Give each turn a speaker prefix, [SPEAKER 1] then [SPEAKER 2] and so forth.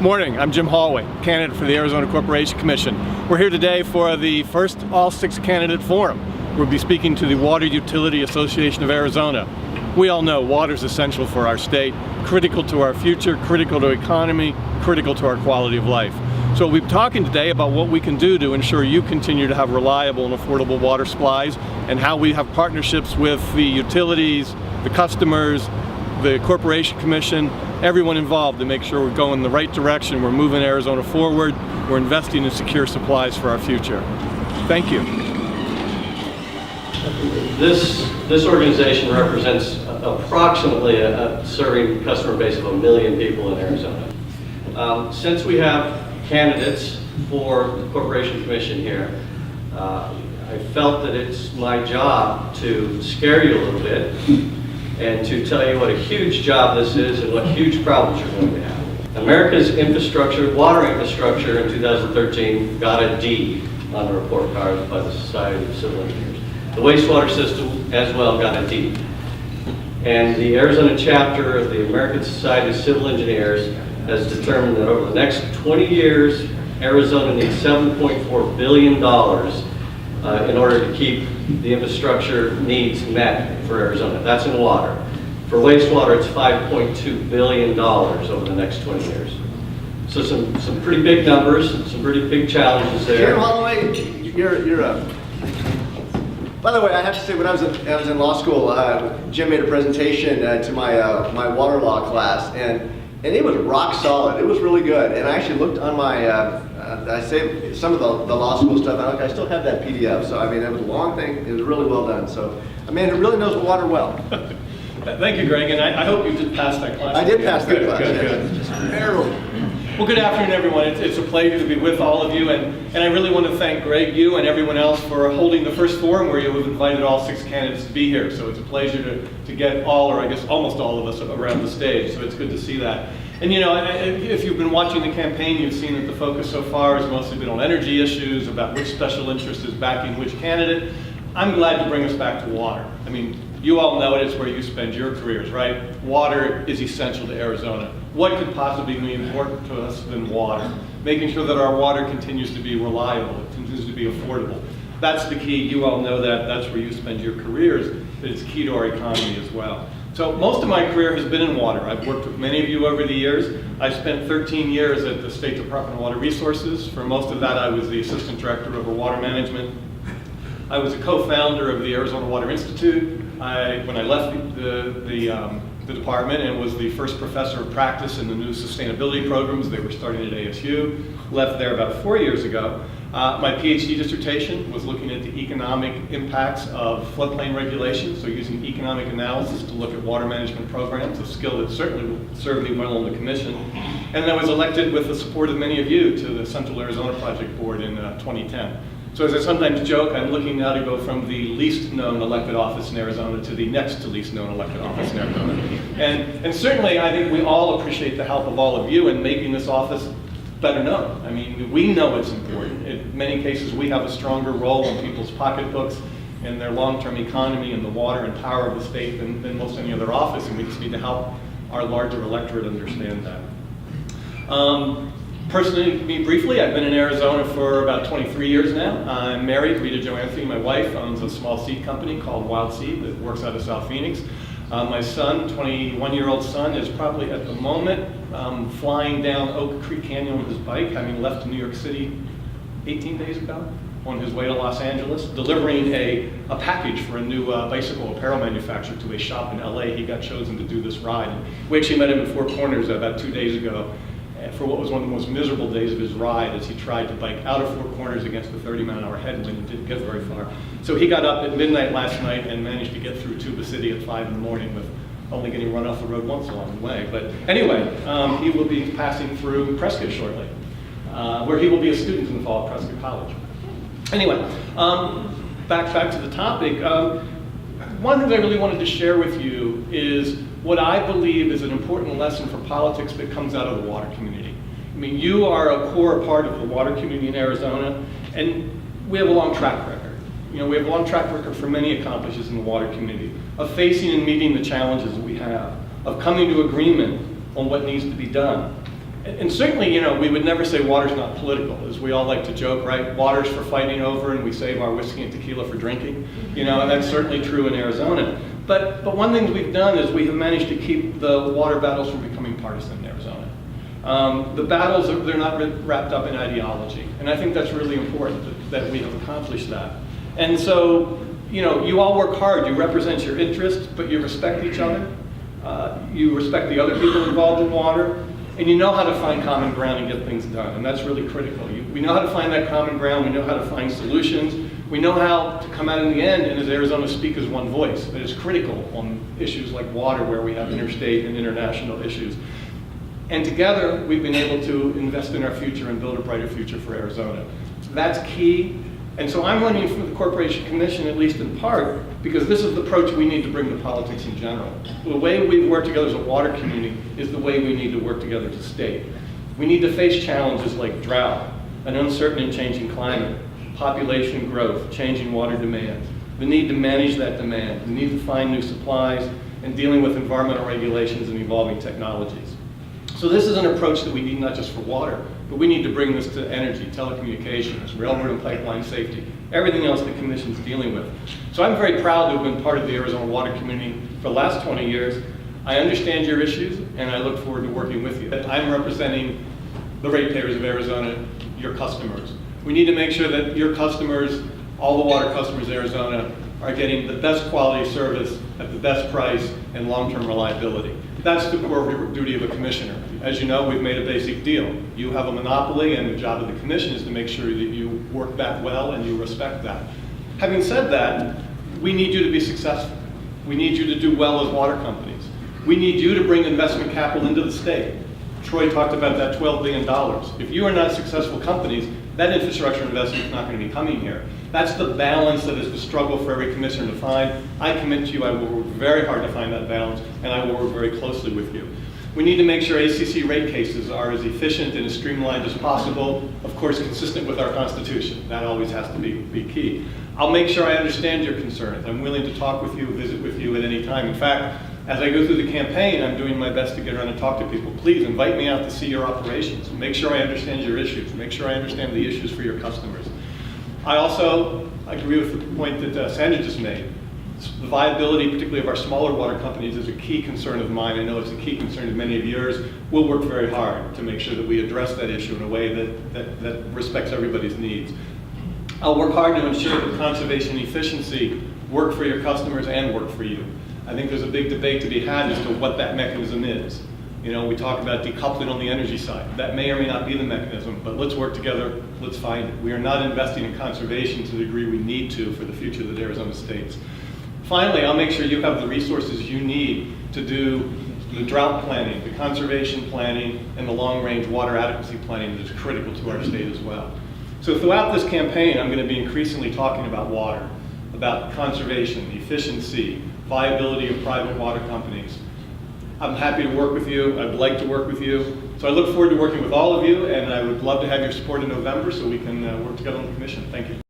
[SPEAKER 1] Morning, I'm Jim Holway, candidate for the Arizona Corporation Commission. We're here today for the first all-six candidate forum. We'll be speaking to the Water Utility Association of Arizona. We all know water is essential for our state, critical to our future, critical to economy, critical to our quality of life. So we'll be talking today about what we can do to ensure you continue to have reliable and affordable water supplies, and how we have partnerships with the utilities, the customers, the Corporation Commission, everyone involved to make sure we're going in the right direction, we're moving Arizona forward, we're investing in secure supplies for our future. Thank you.
[SPEAKER 2] This organization represents approximately a serving customer base of 1 million people in Arizona. Since we have candidates for the Corporation Commission here, I felt that it's my job to scare you a little bit and to tell you what a huge job this is and what huge problems you're going to have. America's infrastructure, water infrastructure in 2013 got a D on the report card by the Society of Civil Engineers. The wastewater system as well got a D. And the Arizona chapter of the American Society of Civil Engineers has determined that over the next 20 years, Arizona needs $7.4 billion in order to keep the infrastructure needs met for Arizona. That's in water. For wastewater, it's $5.2 billion over the next 20 years. So some pretty big numbers, some pretty big challenges there.
[SPEAKER 3] Jim Holway, you're up. By the way, I have to say, when I was in law school, Jim made a presentation to my water law class, and it was rock solid. It was really good. And I actually looked on my, I saved some of the law school stuff, and I still have that PDF. So I mean, it was a long thing. It was really well done. So a man who really knows water well.
[SPEAKER 1] Thank you, Greg, and I hope you did pass that class.
[SPEAKER 3] I did pass that class.
[SPEAKER 1] Good.
[SPEAKER 3] Just barely.
[SPEAKER 1] Well, good afternoon, everyone. It's a pleasure to be with all of you, and I really want to thank Greg, you, and everyone else for holding the first forum where you have invited all 6 candidates to be here. So it's a pleasure to get all, or I guess almost all of us around the stage, so it's good to see that. And you know, if you've been watching the campaign, you've seen that the focus so far has mostly been on energy issues, about which special interest is backing which candidate. I'm glad to bring us back to water. I mean, you all know it's where you spend your careers, right? Water is essential to Arizona. What could possibly be important to us than water? Making sure that our water continues to be reliable, it continues to be affordable. That's the key. You all know that. That's where you spend your careers, but it's key to our economy as well. So most of my career has been in water. I've worked with many of you over the years. I spent 13 years at the State Department of Water Resources. For most of that, I was the Assistant Director over Water Management. I was a co-founder of the Arizona Water Institute. When I left the department, and was the first professor of practice in the new sustainability programs they were starting at ASU. Left there about 4 years ago. My Ph.D. dissertation was looking at the economic impacts of floodplain regulation, so using economic analysis to look at water management programs, a skill that certainly will serve me well on the commission. And I was elected with the support of many of you to the Central Arizona Project Board in 2010. So as I sometimes joke, I'm looking now to go from the least known elected office in Arizona to the next to least known elected office in Arizona. And certainly I think we all appreciate the help of all of you in making this office better known. I mean, we know it's important. In many cases, we have a stronger role in people's pocketbooks and their long-term economy and the water and power of the state than most any other office, and we just need to help our larger electorate understand that. Personally, me briefly, I've been in Arizona for about 23 years now. I'm married. Rita Jo Anthony, my wife, owns a small seed company called Wild Seed that works out of South Phoenix. My son, 21-year-old son, is probably at the moment flying down Oak Creek Canyon on his bike, having left New York City 18 days ago on his way to Los Angeles, delivering a package for a new bicycle apparel manufacturer to a shop in LA. He got chosen to do this ride. And we actually met him in Four Corners about 2 days ago for what was one of the most miserable days of his ride, as he tried to bike out of Four Corners against the 30-mile-an-hour headwind and didn't get very far. So he got up at midnight last night and managed to get through Tuba City at 5 in the morning with only getting run off the road once along the way. But anyway, he will be passing through Prescott shortly, where he will be a student in the fall at Prescott College. Anyway, back to the topic. One thing I really wanted to share with you is what I believe is an important lesson for politics that comes out of the water community. I mean, you are a core part of the water community in Arizona, and we have a long track record. You know, we have a long track record for many accomplishments in the water community, of facing and meeting the challenges that we have, of coming to agreement on what needs to be done. And certainly, you know, we would never say water's not political, as we all like to joke, right? Water's for fighting over, and we save our whiskey and tequila for drinking. You know, and that's certainly true in Arizona. But one thing we've done is we have managed to keep the water battles from becoming partisan in Arizona. The battles, they're not wrapped up in ideology. And I think that's really important that we have accomplished that. And so, you know, you all work hard. You represent your interests, but you respect each other. You respect the other people involved in water. And you know how to find common ground and get things done, and that's really critical. We know how to find that common ground, we know how to find solutions, we know how to come out in the end and as Arizona speak as one voice. That is critical on issues like water where we have interstate and international issues. And together we've been able to invest in our future and build a brighter future for Arizona. That's key. And so I'm running for the Corporation Commission, at least in part, because this is the approach we need to bring to politics in general. The way we work together as a water community is the way we need to work together as a state. We need to face challenges like drought, an uncertain and changing climate, population growth, changing water demand, the need to manage that demand, the need to find new supplies, and dealing with environmental regulations and evolving technologies. So this is an approach that we need not just for water, but we need to bring this to energy, telecommunications, railroad and pipeline safety, everything else the Commission's dealing with. So I'm very proud to have been part of the Arizona water community for the last 20 years. I understand your issues, and I look forward to working with you. I'm representing the ratepayers of Arizona, your customers. We need to make sure that your customers, all the water customers in Arizona, are getting the best quality service at the best price and long-term reliability. That's the core duty of a commissioner. As you know, we've made a basic deal. You have a monopoly, and the job of the commission is to make sure that you work that well and you respect that. Having said that, we need you to be successful. We need you to do well as water companies. We need you to bring investment capital into the state. Troy talked about that $12 billion. If you are not successful companies, that infrastructure investment is not going to be coming here. That's the balance that is the struggle for every commissioner to find. I commit to you, I will work very hard to find that balance, and I will work very closely with you. We need to make sure ACC rate cases are as efficient and as streamlined as possible, of course consistent with our Constitution. That always has to be key. I'll make sure I understand your concerns. I'm willing to talk with you, visit with you at any time. In fact, as I go through the campaign, I'm doing my best to get around and talk to people. Please invite me out to see your operations. Make sure I understand your issues. Make sure I understand the issues for your customers. I also agree with the point that Sandra just made. The viability, particularly of our smaller water companies, is a key concern of mine. I know it's a key concern of many of yours. We'll work very hard to make sure that we address that issue in a way that respects everybody's needs. I'll work hard to ensure that conservation and efficiency work for your customers and work for you. I think there's a big debate to be had as to what that mechanism is. You know, we talk about decoupling on the energy side. That may or may not be the mechanism, but let's work together, let's find it. We are not investing in conservation to the degree we need to for the future of the Arizona states. Finally, I'll make sure you have the resources you need to do the drought planning, the conservation planning, and the long-range water adequacy planning that is critical to our state as well. So throughout this campaign, I'm going to be increasingly talking about water, about conservation, efficiency, viability of private water companies. I'm happy to work with you. I'd like to work with you. So I look forward to working with all of you, and I would love to have your support in November so we can work together on the commission. Thank you.